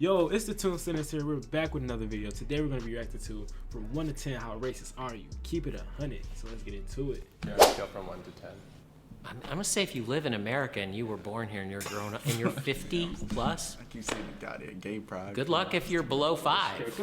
Yo, it's the Tune Sentence here. We're back with another video. Today we're going to be reacting to from 1 to 10, how racist are you? Keep it 100. So let's get into it. Yeah, scale from 1 to 10. I'm gonna say if you live in America and you were born here and you're grown up and you're 50 plus, I keep saying the goddamn gay pride. good luck if you're below 5.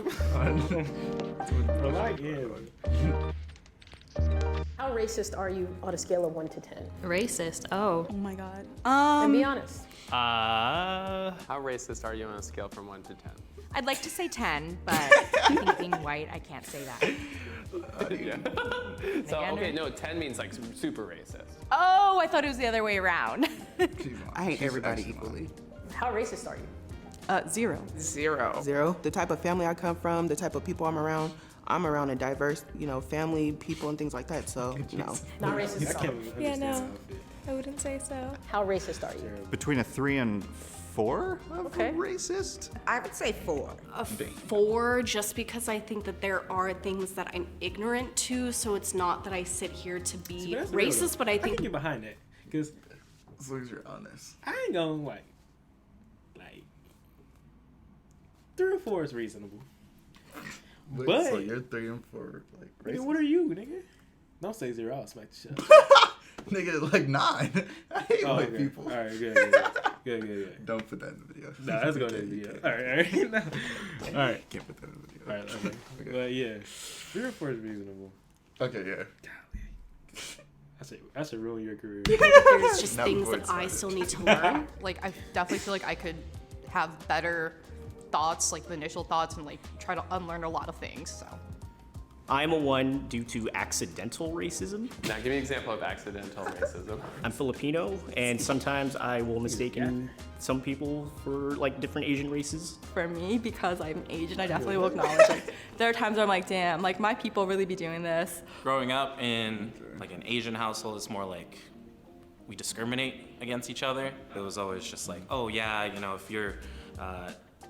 How racist are you on a scale of 1 to 10? Racist? Oh my god. And be honest. How racist are you on a scale from 1 to 10? I'd like to say 10, but I think being white, I can't say that. So, okay, no, 10 means like super racist. Oh, I thought it was the other way around. I hate everybody equally. How racist are you? 0. 0. The type of family I come from, the type of people I'm around a diverse, family, people, and things like that. So, no. Not racist at all. Yeah, no, I wouldn't say so. How racist are you? Between a 3 and 4 of Okay. Racist? I would say 4. A 4, just because I think that there are things that I'm ignorant to, so it's not that I sit here to be racist, but I I think can get behind that. Because As long as you're honest. I ain't going like 3 or 4 is reasonable. Wait, But- so you're 3 and 4, like, Nigga, racist? what are you, nigga? Don't say 0. I'll smack the shit out. Nigga, like 9. I hate Oh, white okay. people. All right, good. Don't put that in the video. Nah, let's go to the video. All right. No. All right. Can't put that in the video. All right, okay. But yeah, 3 or 4 is reasonable. Okay, yeah. I should ruin your career. there's just Not things before that it I started. still need to learn. Like, I definitely feel like I could have better thoughts, like the initial thoughts, and like try to unlearn a lot of things. So I'm a 1 due to accidental racism. Now, give me an example of accidental racism. I'm Filipino, and sometimes I will mistake some people for like different Asian races. For me, because I'm Asian, I definitely will acknowledge like there are times where I'm like, damn, like my people really be doing this. Growing up in like an Asian household, it's more like we discriminate against each other. It was always just like, oh yeah, if you're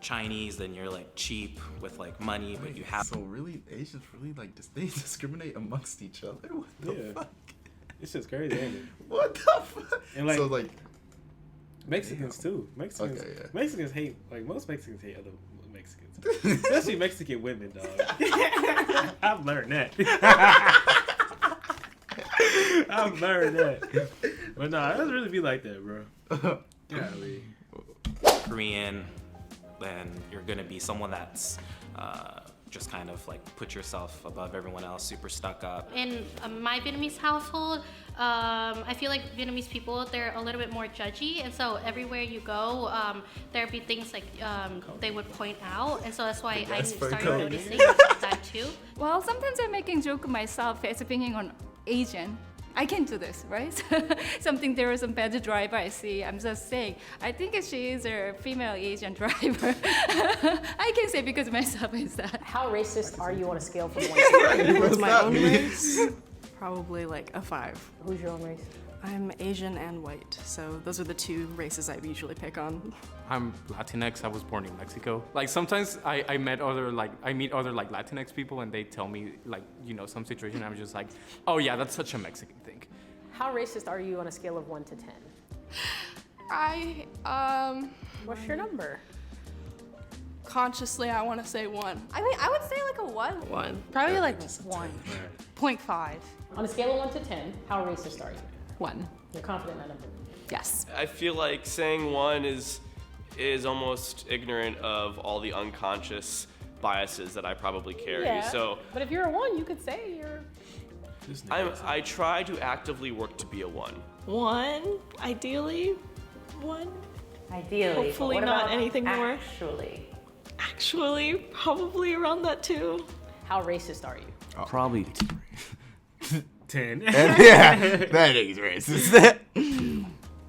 Chinese, then you're like cheap with like money, but you have. So really, Asians really like they discriminate amongst each other? What the fuck? It's just crazy, ain't it? What the fuck? And like, so like, Mexicans too. Mexicans, Okay, yeah. Mexicans hate, like most Mexicans hate other Mexicans, especially Mexican women, dog. I've learned that. I've learned that. But nah, it doesn't really be like that, bro. Golly. Korean, then you're gonna be someone that's just kind of like put yourself above everyone else, super stuck up. In my Vietnamese household, I feel like Vietnamese people, they're a little bit more judgy, and so everywhere you go, there'd be things like they would point out, and so that's why I started noticing that too. Well, sometimes I'm making joke myself as being on Asian. I can do this, right? Something there is some bad driver I see. I'm just saying. I think she is a female Asian driver. I can say because myself is that. How racist are you on a scale from 1 to 10? what's My that own mean? race, probably like a 5. Who's your own race? I'm Asian and white, so those are the 2 races I usually pick on. I'm Latinx. I was born in Mexico. Like sometimes I meet other Latinx people and they tell me like some situation. I'm just like, oh yeah, that's such a Mexican thing. How racist are you on a scale of 1 to 10? What's your number? Consciously, I want to say 1. I mean, I would say like a 1. 1. Probably like 1.5. On a scale of 1 to 10, how racist are you? 1. You're confident in that number? Yes. I feel like saying 1 is almost ignorant of all the unconscious biases that I probably carry. Yeah, So but if you're a 1, you could say you're... I try to actively work to be a 1. 1, ideally. 1. Ideally. Hopefully not anything more. Actually. Actually, probably around that too. How racist are you? Probably 10. Yeah, that is racist.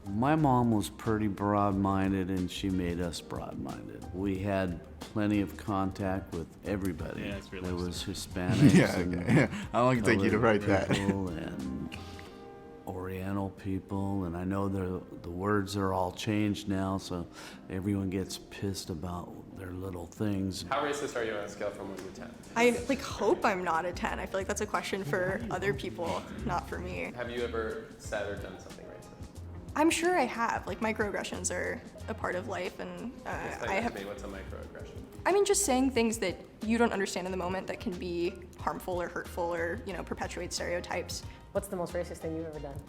My mom was pretty broad-minded, and she made us broad-minded. We had plenty of contact with everybody. Yeah, it's there was realistic. Hispanics Yeah, and okay. How long did it take you to write that? people and Oriental people, and I know the words are all changed now, so everyone gets pissed about their little things. How racist are you on a scale from 1 to 10? I hope I'm not a 10. I feel like that's a question for other people, not for me. Have you ever said or done something racist? I'm sure I have. Like, microaggressions are a part of life, and I have. What's a microaggression? I mean, just saying things that you don't understand in the moment that can be harmful or hurtful or, you know, perpetuate stereotypes. What's the most racist thing you've ever done?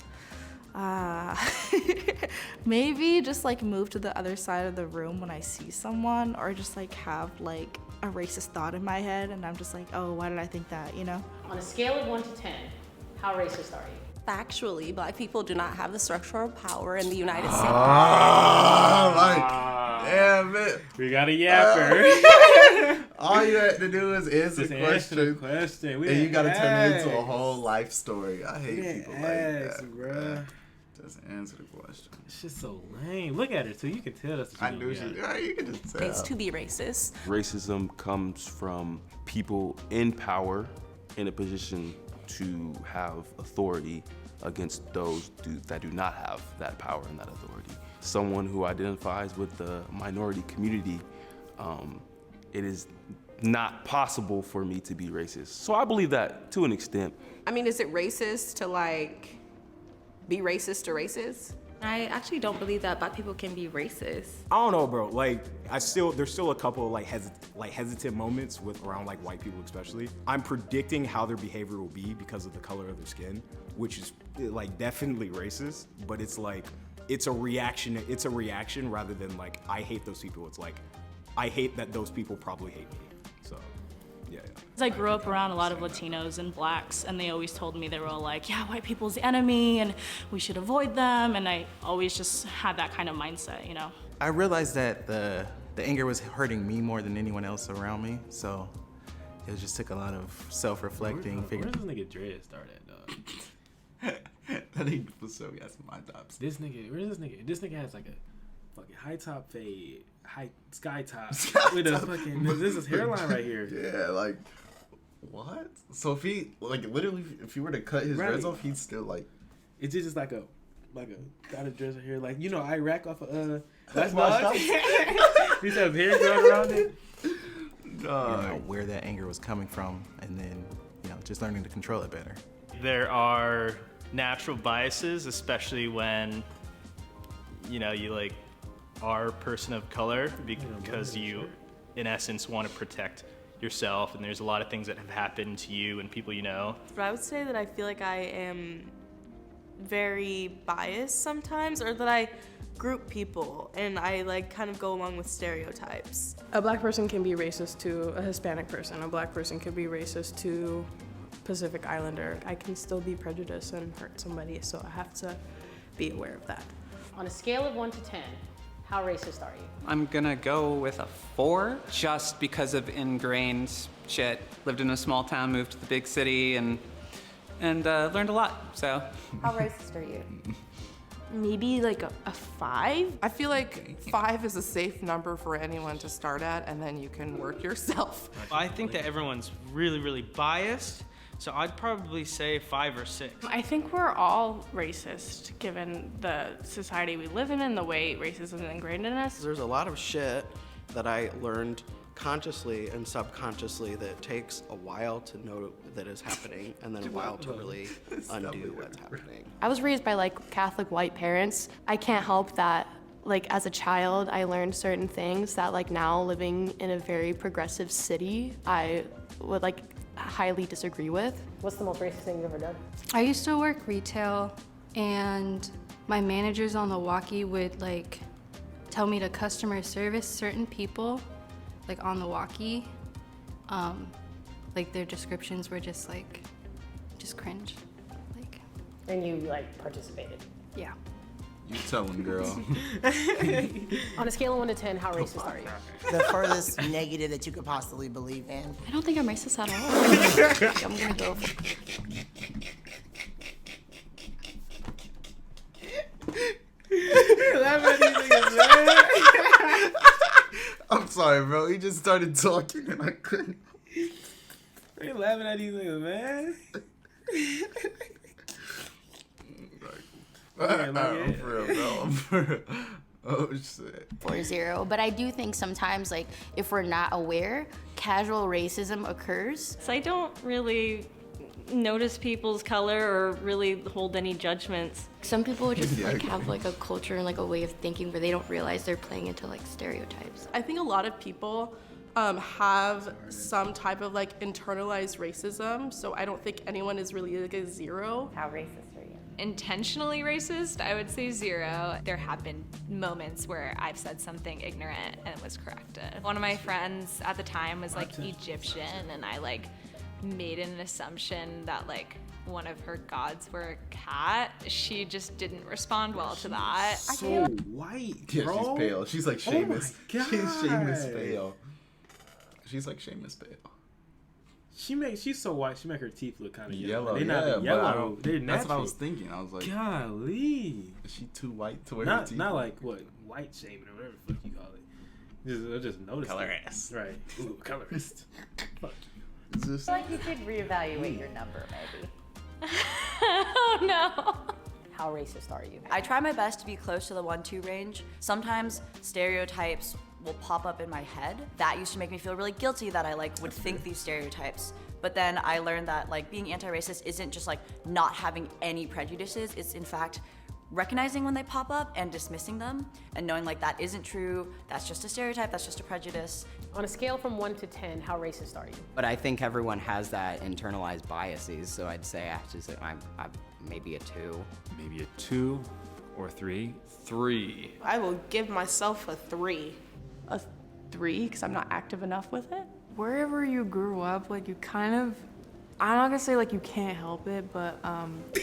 Maybe just like move to the other side of the room when I see someone, or just like have like a racist thought in my head and I'm just like, oh, why did I think that, you know? On a scale of 1 to 10, how racist are you? Factually, Black people do not have the structural power in the United States. Damn it. We got a yapper. All you had to do is answer the question. And you gotta turn it into a whole life story. I hate people like that. Bruh. Just answer the question. It's just so lame. Look at her too. You can tell that's. I knew she. Right, you can just tell. It's to be racist. Racism comes from people in power in a position to have authority against those that do not have that power and that authority. Someone who identifies with the minority community, it is not possible for me to be racist. So I believe that to an extent. I mean, is it racist to like be racist to racist? I actually don't believe that Black people can be racist. I don't know, bro. Like, there's still a couple of hesitant moments around like white people especially. I'm predicting how their behavior will be because of the color of their skin, which is like definitely racist. But it's like it's a reaction. It's a reaction rather than like I hate those people. It's like I hate that those people probably hate me. So, yeah. I grew up around a lot of Latinos and Blacks, and they always told me, they were all like, yeah, white people's the enemy and we should avoid them, and I always just had that kind of mindset, you know? I realized that the anger was hurting me more than anyone else around me, so it just took a lot of self-reflecting. Where does this nigga dread start at, dog? That nigga was so gas in my tops. This nigga, where is this nigga? This nigga has like a fucking high top fade, high sky top with a fucking. This is hairline right here. Yeah, like. What? So if he literally if he were to cut his dreads off, he'd still like. It's just like a got a dress right here, like you know Iraq off of that's not. He's have hair growing around it. You know, where that anger was coming from, and then just learning to control it better. There are natural biases, especially when you like are a person of color, because you in essence want to protect yourself, and there's a lot of things that have happened to you and people you know. But I would say that I feel like I am very biased sometimes, or that I group people and I like kind of go along with stereotypes. A Black person can be racist to a Hispanic person. A Black person could be racist to Pacific Islander. I can still be prejudiced and hurt somebody, so I have to be aware of that. On a scale of 1 to 10, how racist are you? I'm gonna go with a 4, just because of ingrained shit. Lived in a small town, moved to the big city, and learned a lot, so. How racist are you? Maybe like a 5? I feel like 5 is a safe number for anyone to start at, and then you can work yourself. I think that everyone's really, really biased, so I'd probably say 5 or 6. I think we're all racist, given the society we live in and the way racism is ingrained in us. There's a lot of shit that I learned consciously and subconsciously that takes a while to know that is happening, and then a while to really undo what's happening. I was raised by like Catholic white parents. I can't help that like as a child I learned certain things that like now living in a very progressive city I would like highly disagree with. What's the most racist thing you've ever done? I used to work retail, and my managers on the walkie would like tell me to customer service certain people like on the walkie. Like their descriptions were just cringe. Like. And you like participated? Yeah. You tell him, girl. On a scale of 1 to 10, how racist are you? The furthest negative that you could possibly believe in. I don't think I'm racist at all. I'm gonna go. I'm sorry, bro. He just started talking and I couldn't. Are you laughing at these niggas, man? I'm for real, bro. I'm for real. Oh shit. 4-0, but I do think sometimes like if we're not aware, casual racism occurs. So I don't really notice people's color or really hold any judgments. Some people just like have like a culture and like a way of thinking where they don't realize they're playing into like stereotypes. I think a lot of people have some type of like internalized racism, so I don't think anyone is really like a zero. How racist are you? Intentionally racist, I would say 0. There have been moments where I've said something ignorant and it was corrected. One of my friends at the time was like Egyptian, and I like made an assumption that like one of her gods were a cat. She just didn't respond well to that. So white, Yeah, bro. she's pale. She's like Seamus. Oh my God. She's Seamus pale. She's like Seamus pale. She's so white. She make her teeth look kind of Yellow. They're not yellow. They're natural. That's what I was thinking. I was like, golly, is she too white to wear her teeth? Not like what white shaving or whatever the fuck you call it. Just notice. Colorist. Right. Ooh, colorist. Fuck you. I feel like you should reevaluate your number, maybe. Oh no. How racist are you? I try my best to be close to the 1-2 range. Sometimes stereotypes will pop up in my head. That used to make me feel really guilty that I like would think these stereotypes. But then I learned that like being anti-racist isn't just like not having any prejudices. It's in fact recognizing when they pop up and dismissing them and knowing like that isn't true. That's just a stereotype. That's just a prejudice. On a scale from 1 to 10, how racist are you? But I think everyone has that internalized biases, so I'd say I'm maybe a 2. Maybe a 2 or 3. 3. I will give myself a 3. A 3, because I'm not active enough with it. Wherever you grew up, like you kind of, I'm not gonna say like you can't help it, but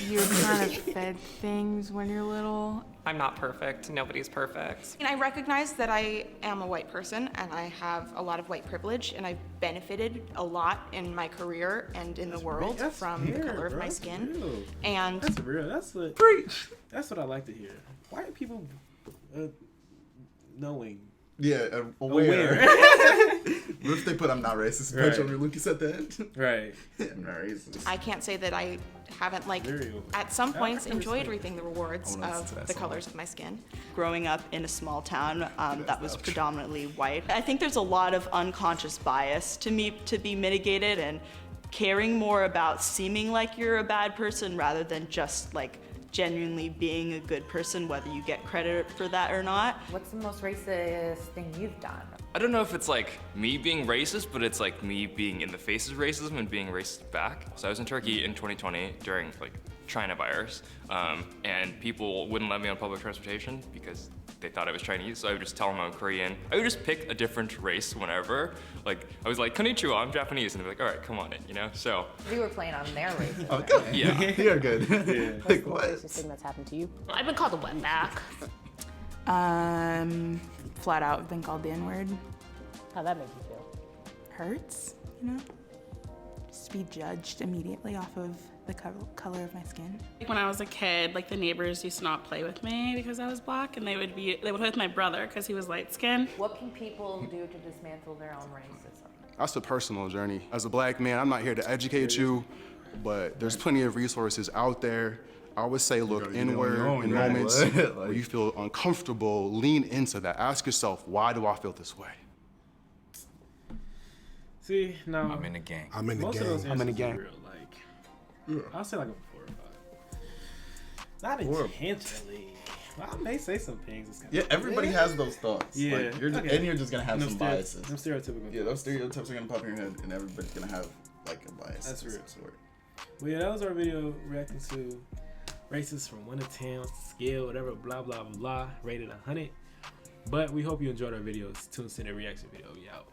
you're kind of fed things when you're little. I'm not perfect. Nobody's perfect. And I recognize that I am a white person and I have a lot of white privilege, and I've benefited a lot in my career and in the world from the color of my skin. And that's real. That's what preach. That's what I like to hear. White people knowing. Yeah, aware. What if they put "I'm not racist" Right. on your Lucas at the end? Right. I'm not racist. I can't say that I haven't like at some points enjoyed reaping the rewards of the colors of my skin. Growing up in a small town that was predominantly white, I think there's a lot of unconscious bias to be mitigated, and caring more about seeming like you're a bad person rather than just like genuinely being a good person, whether you get credit for that or not. What's the most racist thing you've done? I don't know if it's like me being racist, but it's like me being in the face of racism and being racist back. So I was in Turkey in 2020 during like China virus, and people wouldn't let me on public transportation because they thought I was Chinese, so I would just tell them I'm Korean. I would just pick a different race whenever. Like, I was like, konnichiwa, I'm Japanese, and they'd be like, all right, come on in, you know? So. You were playing on their race. Okay. Yeah. You're good. What's the racist thing that's happened to you? I've been called a wetback. Flat out, I've been called the N-word. How'd that make you feel? Hurts, you know? Just to be judged immediately off of the color of my skin. When I was a kid, like the neighbors used to not play with me because I was black, and they would play with my brother because he was light skinned. What can people do to dismantle their own racism? That's a personal journey. As a black man, I'm not here to educate you, but there's plenty of resources out there. I always say look inward in moments where you feel uncomfortable, lean into that. Ask yourself, why do I feel this way? See, no. I'm in a gang. I'm in the gang. Real, like, I'll say like a 4 or 5. Not intentionally. I may say some things. It's Yeah, everybody has those thoughts. Yeah. Like, and you're just gonna have some biases. Them stereotypical. Yeah, those stereotypes are gonna pop in your head, and everybody's gonna have like a bias. That's real. Well, yeah, that was our video reacting to races from 1 to 10 scale, whatever, blah blah blah, rated 100. But we hope you enjoyed our videos. Tune in a reaction video. We out.